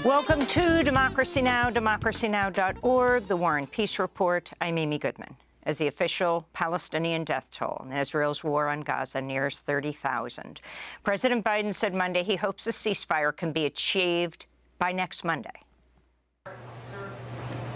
Welcome to Democracy Now!, democracynow.org, The War and Peace Report. I'm Amy Goodman. As the official Palestinian death toll in Israel's war on Gaza nears 30,000, President Biden said Monday he hopes a ceasefire can be achieved by next Monday.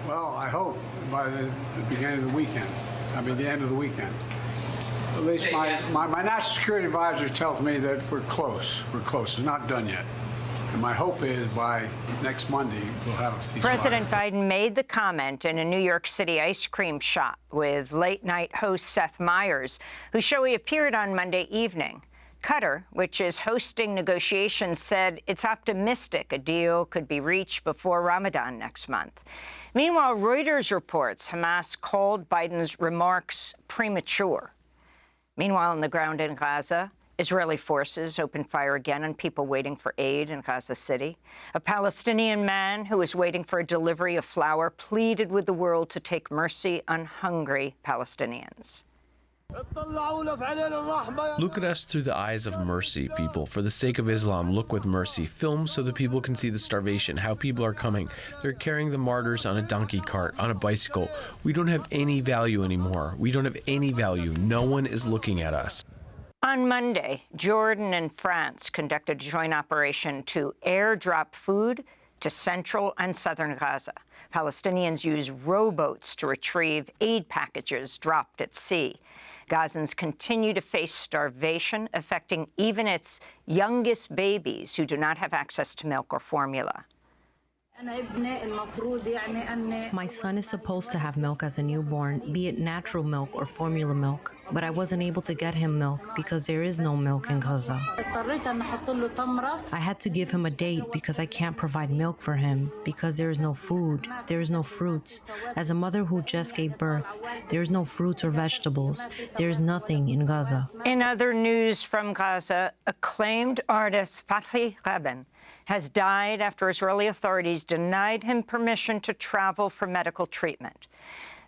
Well, I hope by the beginning of the weekend. The end of the weekend. At least my national security advisor tells me that we're close. We're close. It's not done yet. And my hope is by next Monday, we'll have a ceasefire. President Biden made the comment in a New York City ice cream shop with late-night host Seth Meyers, whose show he appeared on Monday evening. Qatar, which is hosting negotiations, said it's optimistic a deal could be reached before Ramadan next month. Meanwhile, Reuters reports Hamas called Biden's remarks premature. Meanwhile, on the ground in Gaza, Israeli forces opened fire again on people waiting for aid in Gaza City. A Palestinian man who was waiting for a delivery of flour pleaded with the world to take mercy on hungry Palestinians. Look at us through the eyes of mercy, people. For the sake of Islam, look with mercy. Film so that people can see the starvation, how people are coming. They're carrying the martyrs on a donkey cart, on a bicycle. We don't have any value anymore. We don't have any value. No one is looking at us. On Monday, Jordan and France conducted a joint operation to airdrop food to central and southern Gaza. Palestinians use rowboats to retrieve aid packages dropped at sea. Gazans continue to face starvation, affecting even its youngest babies who do not have access to milk or formula. My son is supposed to have milk as a newborn, be it natural milk or formula milk, but I wasn't able to get him milk because there is no milk in Gaza. I had to give him a date because I can't provide milk for him, because there is no food, there is no fruits. As a mother who just gave birth, there is no fruits or vegetables. There is nothing in Gaza. In other news from Gaza, acclaimed artist Fathi Rabin has died after Israeli authorities denied him permission to travel for medical treatment.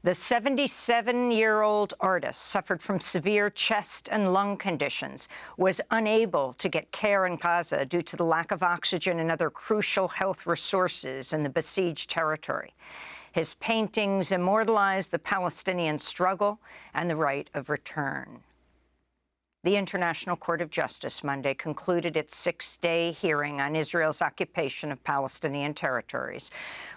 The 77-year-old artist suffered from severe chest and lung conditions, was unable to get care in Gaza due to the lack of oxygen and other crucial health resources in the besieged territory. His paintings immortalize the Palestinian struggle and the right of return. The International Court of Justice Monday concluded its six-day hearing on Israel's occupation of Palestinian territories.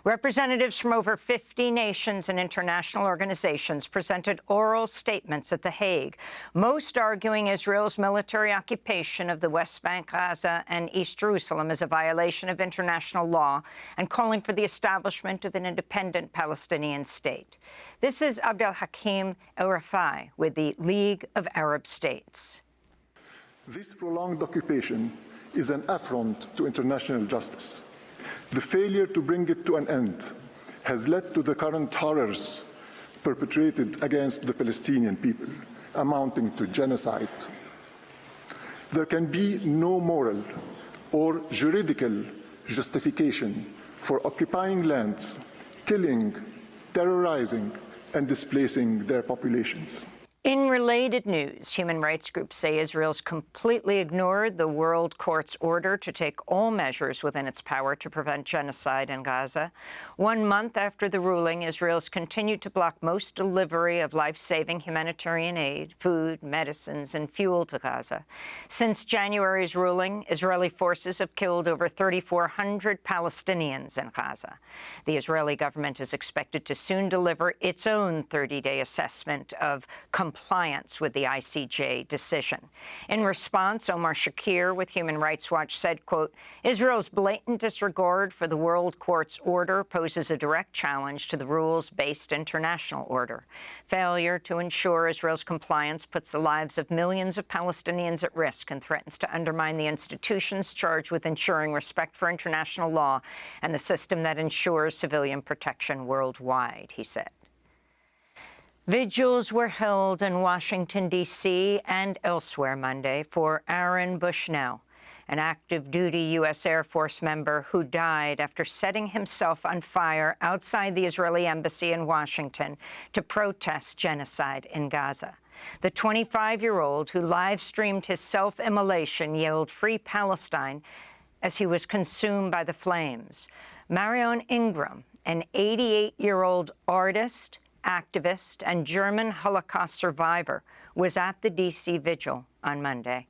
Representatives from over 50 nations and international organizations presented oral statements at The Hague, most arguing Israel's military occupation of the West Bank, Gaza, and East Jerusalem is a violation of international law and calling for the establishment of an independent Palestinian state. This is Abdel Hakim El-Rafai with the League of Arab States. This prolonged occupation is an affront to international justice. The failure to bring it to an end has led to the current horrors perpetrated against the Palestinian people, amounting to genocide. There can be no moral or juridical justification for occupying lands, killing, terrorizing, and displacing their populations. In related news, human rights groups say Israel's completely ignored the World Court's order to take all measures within its power to prevent genocide in Gaza. 1 month after the ruling, Israel's continued to block most delivery of life-saving humanitarian aid, food, medicines, and fuel to Gaza. Since January's ruling, Israeli forces have killed over 3,400 Palestinians in Gaza. The Israeli government is expected to soon deliver its own 30-day assessment of compliance with the ICJ decision. In response, Omar Shakir with Human Rights Watch said, quote, Israel's blatant disregard for the World Court's order poses a direct challenge to the rules-based international order. Failure to ensure Israel's compliance puts the lives of millions of Palestinians at risk and threatens to undermine the institutions charged with ensuring respect for international law and the system that ensures civilian protection worldwide, he said. Vigils were held in Washington, D.C. and elsewhere Monday for Aaron Bushnell, an active-duty U.S. Air Force member who died after setting himself on fire outside the Israeli embassy in Washington to protest genocide in Gaza. The 25-year-old who live-streamed his self-immolation yelled, "Free Palestine," as he was consumed by the flames. Marion Ingram, an 88-year-old artist, activist, and German Holocaust survivor, was at the D.C. Vigil on Monday.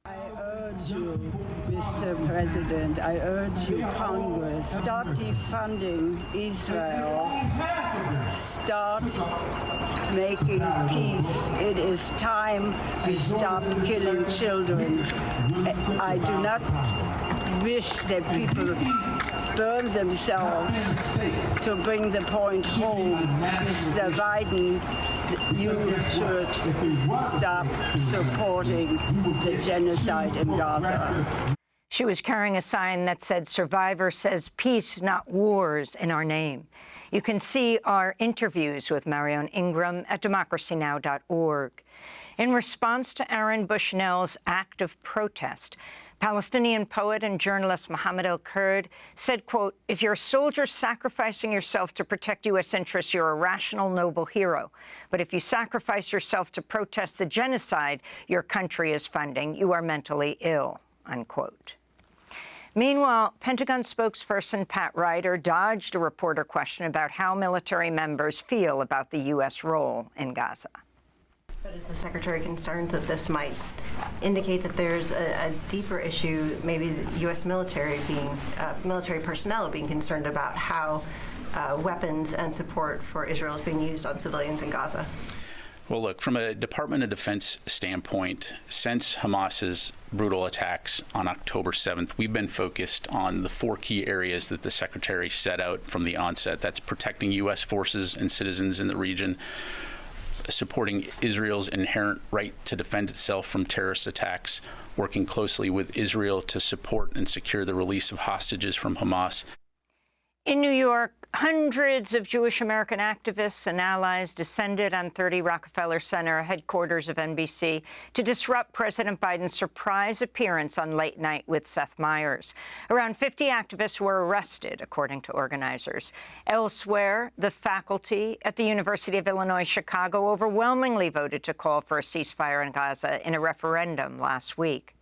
I urge you, Mr. President, I urge you, Congress, start defunding Israel. Start making peace. It is time we stop killing children. I do not wish that people burn themselves to bring the point home. Mr. Biden, you should stop supporting the genocide in Gaza. She was carrying a sign that said, "Survivor says peace, not wars," in our name. You can see our interviews with Marion Ingram at democracynow.org. In response to Aaron Bushnell's act of protest, Palestinian poet and journalist Mohammed El-Kurd said, quote, "If you're a soldier sacrificing yourself to protect U.S. interests, you're a rational, noble hero. But if you sacrifice yourself to protest the genocide your country is funding, you are mentally ill," unquote. Meanwhile, Pentagon spokesperson Pat Ryder dodged a reporter question about how military members feel about the U.S. role in Gaza. But is the Secretary concerned that this might indicate that there's a deeper issue, maybe the U.S. military personnel being concerned about how weapons and support for Israel is being used on civilians in Gaza? Well, look, from a Department of Defense standpoint, since Hamas's brutal attacks on October 7th, we've been focused on the 4 key areas that the Secretary set out from the onset. That's protecting U.S. forces and citizens in the region, supporting Israel's inherent right to defend itself from terrorist attacks, working closely with Israel to support and secure the release of hostages from Hamas. In New York, hundreds of Jewish American activists and allies descended on 30 Rockefeller Center, headquarters of NBC, to disrupt President Biden's surprise appearance on Late Night with Seth Meyers. Around 50 activists were arrested, according to organizers. Elsewhere, the faculty at the University of Illinois Chicago overwhelmingly voted to call for a ceasefire in Gaza in a referendum last week.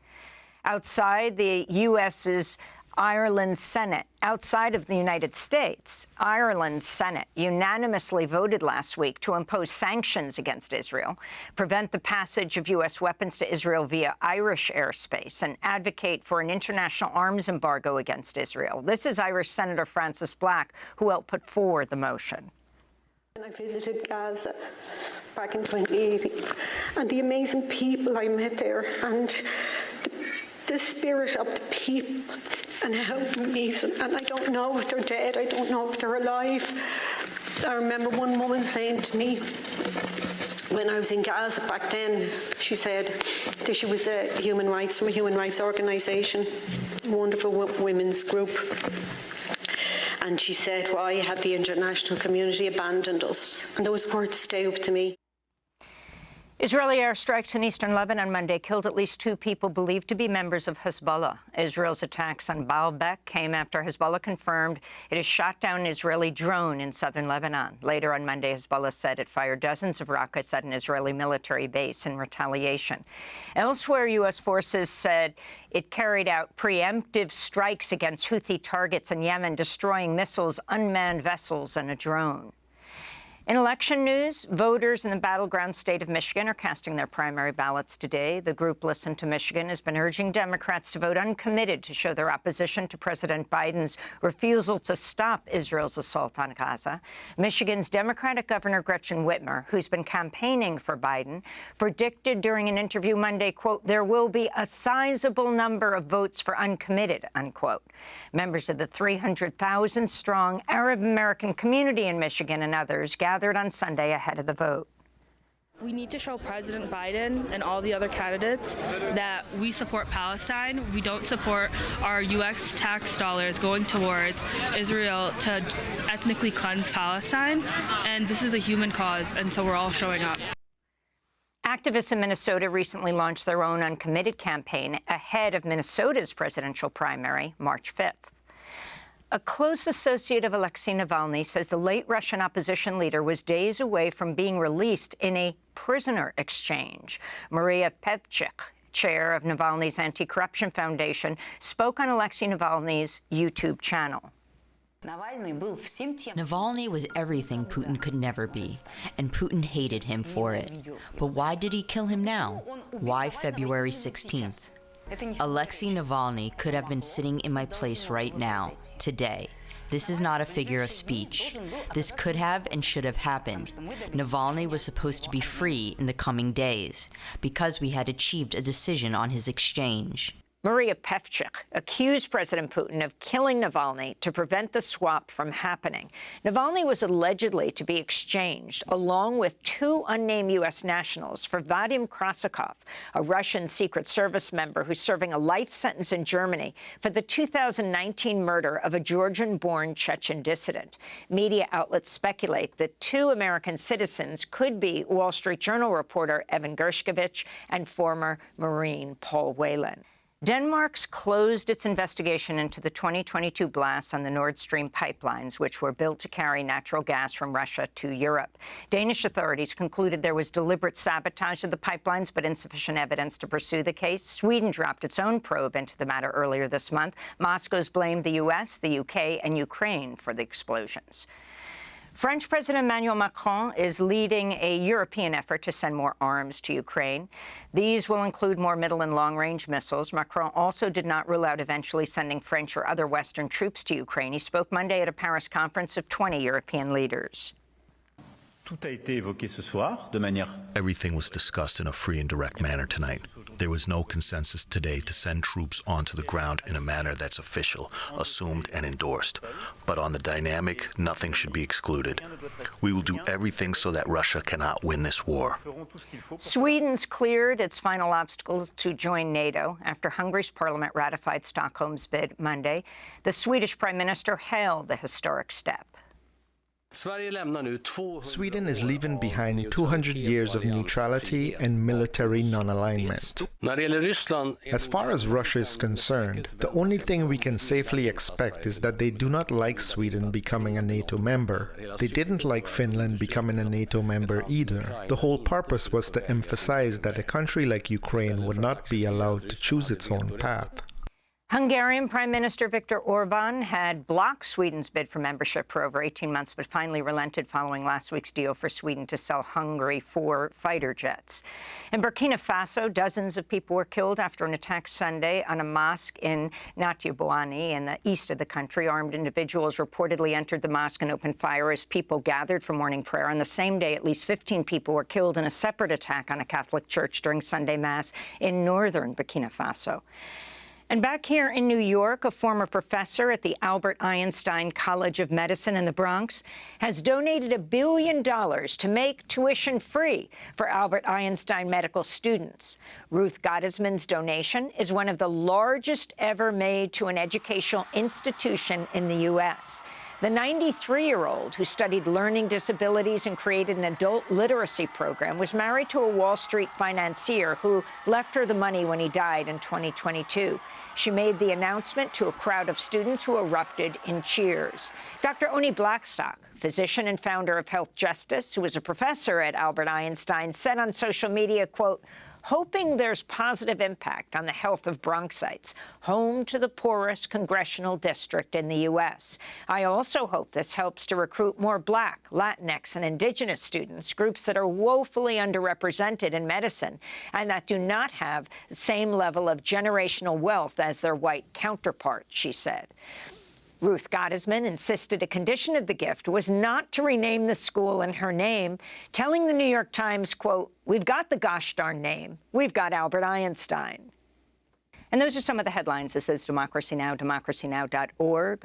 Outside the U.S.'s Ireland's Senate, outside of the United States, Ireland's Senate unanimously voted last week to impose sanctions against Israel, prevent the passage of U.S. weapons to Israel via Irish airspace, and advocate for an international arms embargo against Israel. This is Irish Senator Frances Black, who helped put forward the motion. I visited Gaza back in 2018, and the amazing people I met there, and the spirit of the people, and how amazing. And I don't know if they're dead, I don't know if they're alive. I remember one woman saying to me, when I was in Gaza back then, she said that she was from a human rights organisation, a wonderful women's group. And she said, why had the international community abandoned us? And those words stay with me. Israeli airstrikes in eastern Lebanon Monday killed at least 2 people believed to be members of Hezbollah. Israel's attacks on Baalbek came after Hezbollah confirmed it has shot down an Israeli drone in southern Lebanon. Later on Monday, Hezbollah said it fired dozens of rockets at an Israeli military base in retaliation. Elsewhere, U.S. forces said it carried out preemptive strikes against Houthi targets in Yemen, destroying missiles, unmanned vessels, and a drone. In election news, voters in the battleground state of Michigan are casting their primary ballots today. The group Listen to Michigan has been urging Democrats to vote uncommitted to show their opposition to President Biden's refusal to stop Israel's assault on Gaza. Michigan's Democratic Governor Gretchen Whitmer, who's been campaigning for Biden, predicted during an interview Monday, quote, there will be a sizable number of votes for uncommitted, unquote. Members of the 300,000-strong Arab American community in Michigan and others gathered on Sunday ahead of the vote. We need to show President Biden and all the other candidates that we support Palestine. We don't support our U.S. tax dollars going towards Israel to ethnically cleanse Palestine. And this is a human cause, and so we're all showing up. Activists in Minnesota recently launched their own uncommitted campaign ahead of Minnesota's presidential primary, March 5th. A close associate of Alexi Navalny says the late Russian opposition leader was days away from being released in a prisoner exchange. Maria Pevchik chair of Navalny's anti-corruption foundation, spoke on Alexi Navalny's YouTube channel. Navalny was everything Putin could never be, and Putin hated him for it. But why did he kill him now? Why February 16th? Alexi Navalny could have been sitting in my place right now, today. This is not a figure of speech. This could have and should have happened. Navalny was supposed to be free in the coming days, because we had achieved a decision on his exchange. Maria Pevchik accused President Putin of killing Navalny to prevent the swap from happening. Navalny was allegedly to be exchanged, along with 2 unnamed U.S. nationals, for Vadim Krasikov, a Russian Secret Service member who's serving a life sentence in Germany for the 2019 murder of a Georgian-born Chechen dissident. Media outlets speculate that 2 American citizens could be Wall Street Journal reporter Evan Gershkovich and former Marine Paul Whelan. Denmark's closed its investigation into the 2022 blasts on the Nordstream pipelines, which were built to carry natural gas from Russia to Europe. Danish authorities concluded there was deliberate sabotage of the pipelines, but insufficient evidence to pursue the case. Sweden dropped its own probe into the matter earlier this month. Moscow's blamed the U.S., the U.K. and Ukraine for the explosions. French President Emmanuel Macron is leading a European effort to send more arms to Ukraine. These will include more middle and long-range missiles. Macron also did not rule out eventually sending French or other Western troops to Ukraine. He spoke Monday at a Paris conference of 20 European leaders. Everything was discussed in a free and direct manner tonight. There was no consensus today to send troops onto the ground in a manner that's official, assumed, and endorsed. But on the dynamic, nothing should be excluded. We will do everything so that Russia cannot win this war. Sweden's cleared its final obstacle to join NATO after Hungary's parliament ratified Stockholm's bid Monday. The Swedish Prime Minister hailed the historic step. Sweden is leaving behind 200 years of neutrality and military non-alignment. As far as Russia is concerned, the only thing we can safely expect is that they do not like Sweden becoming a NATO member. They didn't like Finland becoming a NATO member either. The whole purpose was to emphasize that a country like Ukraine would not be allowed to choose its own path. Hungarian Prime Minister Viktor Orbán had blocked Sweden's bid for membership for over 18 months, but finally relented following last week's deal for Sweden to sell Hungary 4 fighter jets. In Burkina Faso, dozens of people were killed after an attack Sunday on a mosque in Natiabouani in the east of the country. Armed individuals reportedly entered the mosque and opened fire as people gathered for morning prayer. On the same day, at least 15 people were killed in a separate attack on a Catholic church during Sunday Mass in northern Burkina Faso. And back here in New York, a former professor at the Albert Einstein College of Medicine in the Bronx has donated $1 billion to make tuition free for Albert Einstein medical students. Ruth Gottesman's donation is one of the largest ever made to an educational institution in the U.S. The 93-year-old, who studied learning disabilities and created an adult literacy program, was married to a Wall Street financier who left her the money when he died in 2022. She made the announcement to a crowd of students who erupted in cheers. Dr. Oni Blackstock, physician and founder of Health Justice, who was a professor at Albert Einstein, said on social media, quote, hoping there's positive impact on the health of Bronxites, home to the poorest congressional district in the U.S. I also hope this helps to recruit more Black, Latinx, and Indigenous students, groups that are woefully underrepresented in medicine and that do not have the same level of generational wealth as their white counterparts, she said. Ruth Gottesman insisted a condition of the gift was not to rename the school in her name, telling the New York Times, quote, we've got the gosh darn name. We've got Albert Einstein. And those are some of the headlines. This is Democracy Now!, democracynow.org.